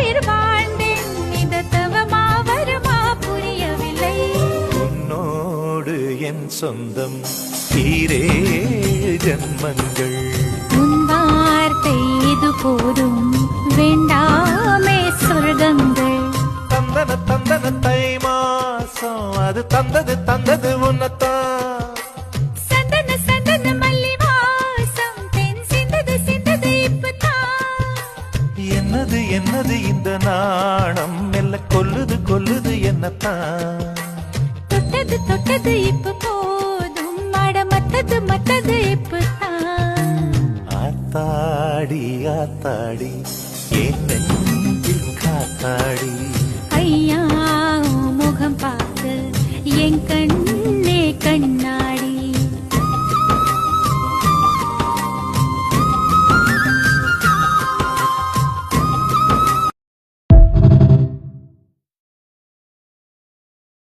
உயிர் வாழ்ந்தேன் இந்த தவமா வருமா புரியவில்லை. உன்னோடு என் சொந்தம் ஈரேழு ஜன்மங்கள். உன் வார்த்தை இது போதும் வேண்டாமே சொர்க்கங்கள். தந்தன தந்தன தை மாசம் அது தந்தது தந்தது உன்னத்தான். சந்தன சந்தன மல்லி வாசம் தென் சிந்தது சிந்தது இப்பதான். என்னது என்னது இந்த நாணம் மெல்ல கொல்லுது கொல்லுது என்னத்தான். தொட்டது தொட்டது இப்ப போதும் மட மத்தது மத்தது இப்பதான். ஆத்தாடி ஆத்தாடி என்